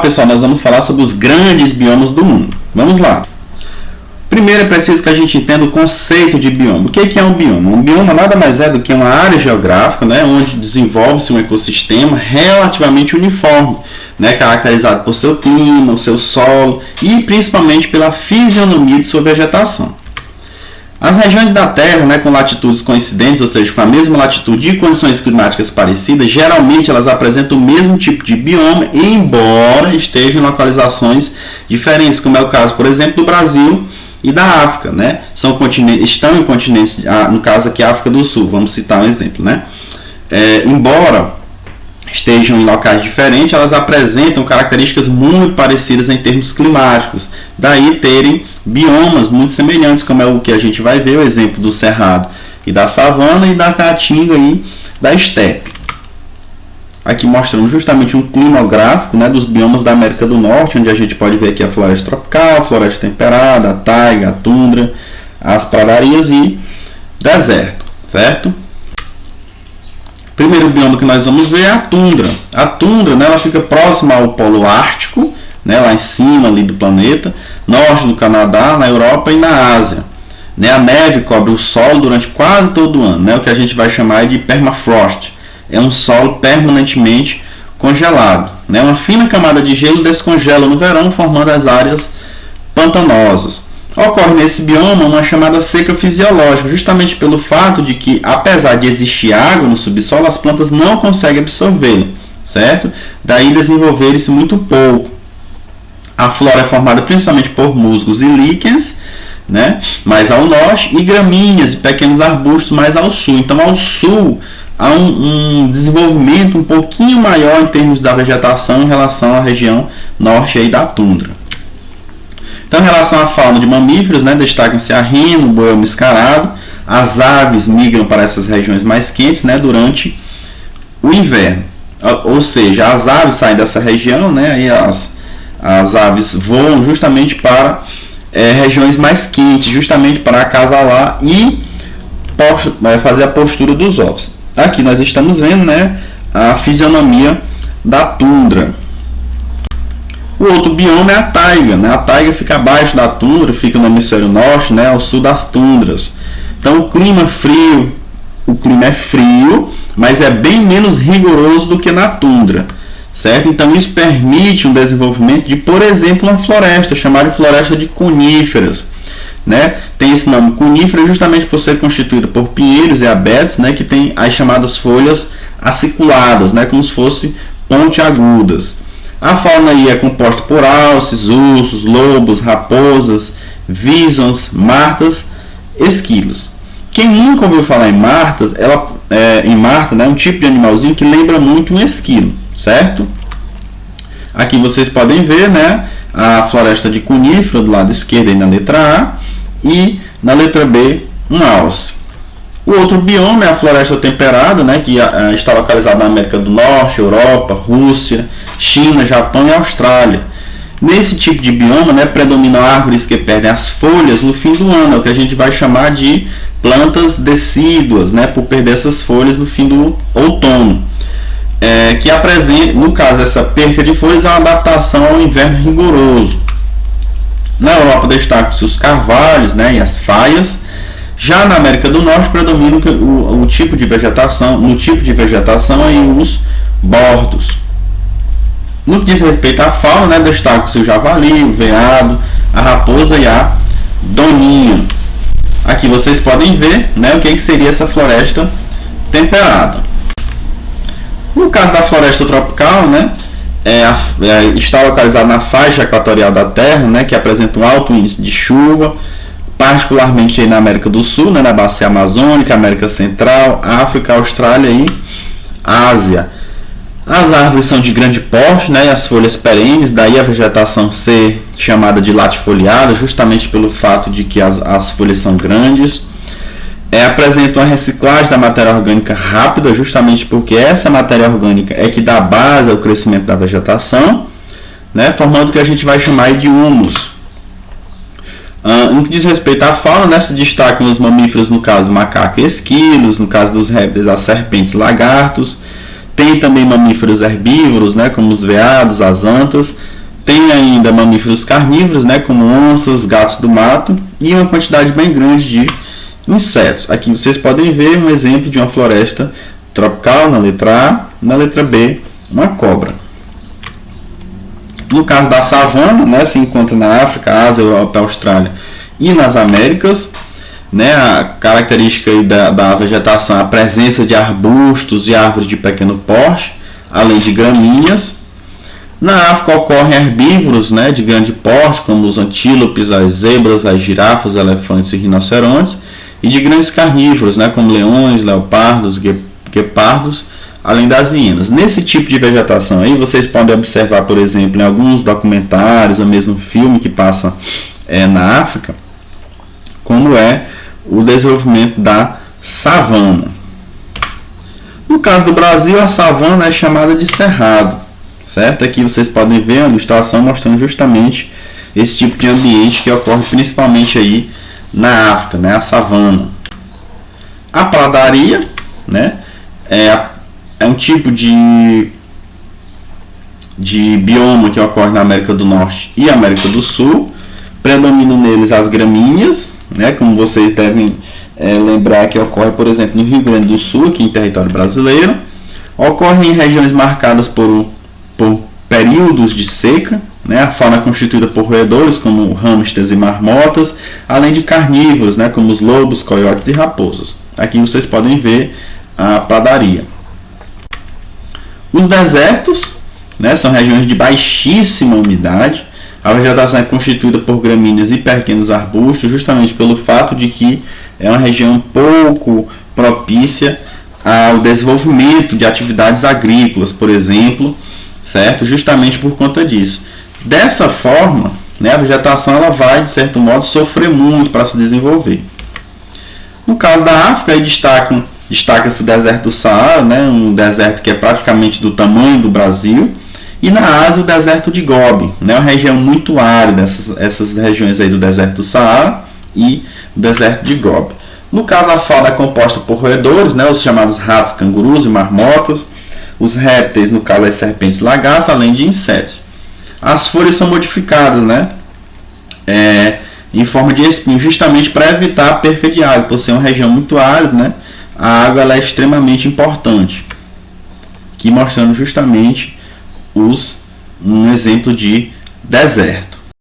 Pessoal, nós vamos falar sobre os grandes biomas do mundo. Vamos lá. Primeiro é preciso que a gente entenda o conceito de bioma. O que é um bioma? Um bioma nada mais é do que uma área geográfica, né, onde desenvolve-se um ecossistema relativamente uniforme, né, caracterizado por seu clima, o seu solo e principalmente pela fisionomia de sua vegetação. As regiões da Terra, né, com latitudes coincidentes, ou seja, com a mesma latitude e condições climáticas parecidas, geralmente elas apresentam o mesmo tipo de bioma, embora estejam em localizações diferentes, como é o caso, por exemplo, do Brasil e da África, né? Estão em continentes, no caso aqui a África do Sul, vamos citar um exemplo, né? Embora estejam em locais diferentes, elas apresentam características muito parecidas em termos climáticos, daí terem biomas muito semelhantes, como é o que a gente vai ver, o exemplo do cerrado e da savana e da caatinga e da estepe. Aqui mostramos justamente um climográfico, né, dos biomas da América do Norte, onde a gente pode ver aqui a floresta tropical, a floresta temperada, a taiga, a tundra, as pradarias e deserto, certo? O primeiro bioma que nós vamos ver é a tundra. A tundra, né, ela fica próxima ao polo ártico, né, lá em cima ali do planeta, norte do Canadá, na Europa e na Ásia. Né, a neve cobre o solo durante quase todo o ano, né, o que a gente vai chamar de permafrost. É um solo permanentemente congelado. Né, uma fina camada de gelo descongela no verão, formando as áreas pantanosas. Ocorre nesse bioma uma chamada seca fisiológica, justamente pelo fato de que, apesar de existir água no subsolo, as plantas não conseguem absorvê-la, certo? Daí desenvolverem-se muito pouco. A flora é formada principalmente por musgos e líquens, né, mais ao norte, e gramíneas e pequenos arbustos mais ao sul. Então, ao sul, há um desenvolvimento um pouquinho maior em termos da vegetação em relação à região norte aí da tundra. Então, em relação à fauna de mamíferos, né, destacam-se a rino, o boel mascarado. As aves migram para essas regiões mais quentes, né, durante o inverno. Ou seja, as aves saem dessa região, né, e as aves voam justamente para regiões mais quentes, justamente para acasalar e fazer a postura dos ovos. Aqui nós estamos vendo, né, a fisionomia da tundra. O outro bioma é a taiga, né? A taiga fica abaixo da tundra, fica no hemisfério norte, né, ao sul das tundras. Então o clima é frio, mas é bem menos rigoroso do que na tundra, certo? Então isso permite um desenvolvimento de, por exemplo, uma floresta, chamada de floresta de coníferas, né? Tem esse nome conífera justamente por ser constituída por pinheiros e abetos, né, que tem as chamadas folhas aciculadas, né, como se fossem pontiagudas. A fauna aí é composta por alces, ursos, lobos, raposas, visons, martas, esquilos. Quem nunca ouviu falar em martas, marta, né, é um tipo de animalzinho que lembra muito um esquilo, certo? Aqui vocês podem ver, né, a floresta de conífera do lado esquerdo aí na letra A e na letra B um alce. O outro bioma é a floresta temperada, né, que está localizada na América do Norte, Europa, Rússia, China, Japão e Austrália. Nesse tipo de bioma, né, predominam árvores que perdem as folhas no fim do ano, é o que a gente vai chamar de plantas decíduas, né, por perder essas folhas no fim do outono. Que apresenta, no caso, essa perca de folhas é uma adaptação ao inverno rigoroso. Na Europa destacam-se os carvalhos, né, e as faias. Já na América do Norte predomina o tipo de vegetação, e os bordos. No que diz respeito à fauna, né, destacam-se o javali, o veado, a raposa e a doninha. Aqui vocês podem ver, né, o que seria essa floresta temperada. No caso da floresta tropical, né, está localizada na faixa equatorial da Terra, né, que apresenta um alto índice de chuva, particularmente aí na América do Sul, né, na bacia amazônica, América Central, África, Austrália e Ásia. As árvores são de grande porte, né, e as folhas perenes, daí a vegetação ser chamada de latifoliada, justamente pelo fato de que as folhas são grandes. Apresentam a reciclagem da matéria orgânica rápida, justamente porque essa matéria orgânica é que dá base ao crescimento da vegetação, né, formando o que a gente vai chamar de humus. No que diz respeito à fauna, né, se destacam os mamíferos, no caso macaco e esquilos, no caso dos répteis as serpentes e lagartos. Tem também mamíferos herbívoros, né, como os veados, as antas, Tem ainda mamíferos carnívoros, né, como onças, gatos do mato e uma quantidade bem grande de insetos. Aqui vocês podem ver um exemplo de uma floresta tropical na letra A, na letra B, uma cobra. No caso da savana, né, se encontra na África, Ásia, Europa, Austrália e nas Américas. Né, a característica aí da vegetação é a presença de arbustos e árvores de pequeno porte, além de gramíneas. Na África ocorrem herbívoros, né, de grande porte, como os antílopes, as zebras, as girafas, elefantes e rinocerontes, e de grandes carnívoros, né, como leões, leopardos, guepardos, além das hienas. Nesse tipo de vegetação aí, vocês podem observar, por exemplo, em alguns documentários ou mesmo filme que passa na África, como é o desenvolvimento da savana. No caso do Brasil, a savana é chamada de cerrado. Certo? Aqui vocês podem ver a ilustração mostrando justamente esse tipo de ambiente que ocorre principalmente aí na África, né? A savana. A pradaria, né? É um tipo de bioma que ocorre na América do Norte e América do Sul. Predominam neles as gramíneas, né? Como vocês devem lembrar que ocorre, por exemplo, no Rio Grande do Sul, aqui em território brasileiro. Ocorre em regiões marcadas por períodos de seca, né? A fauna é constituída por roedores como hamsters e marmotas, além de carnívoros, né? Como os lobos, coiotes e raposas. Aqui vocês podem ver a pradaria. Os desertos, né? São regiões de baixíssima umidade. A vegetação é constituída por gramíneas e pequenos arbustos, justamente pelo fato de que é uma região pouco propícia ao desenvolvimento de atividades agrícolas, por exemplo, certo? Justamente por conta disso. Dessa forma, né, a vegetação ela vai, de certo modo, sofrer muito para se desenvolver. No caso da África, aí destaca-se o deserto do Saara, né, um deserto que é praticamente do tamanho do Brasil, e na Ásia o deserto de Gobi, né, uma região muito árida, essas regiões aí do deserto do Saara e o deserto de Gobi. No caso, a fauna é composta por roedores, né, os chamados ratos, cangurus e marmotas, os répteis, no caso as serpentes e lagartas, além de insetos. As folhas são modificadas, né, em forma de espinho, justamente para evitar a perca de água, por ser uma região muito árida, né, a água ela é extremamente importante. Aqui mostrando justamente um exemplo de deserto.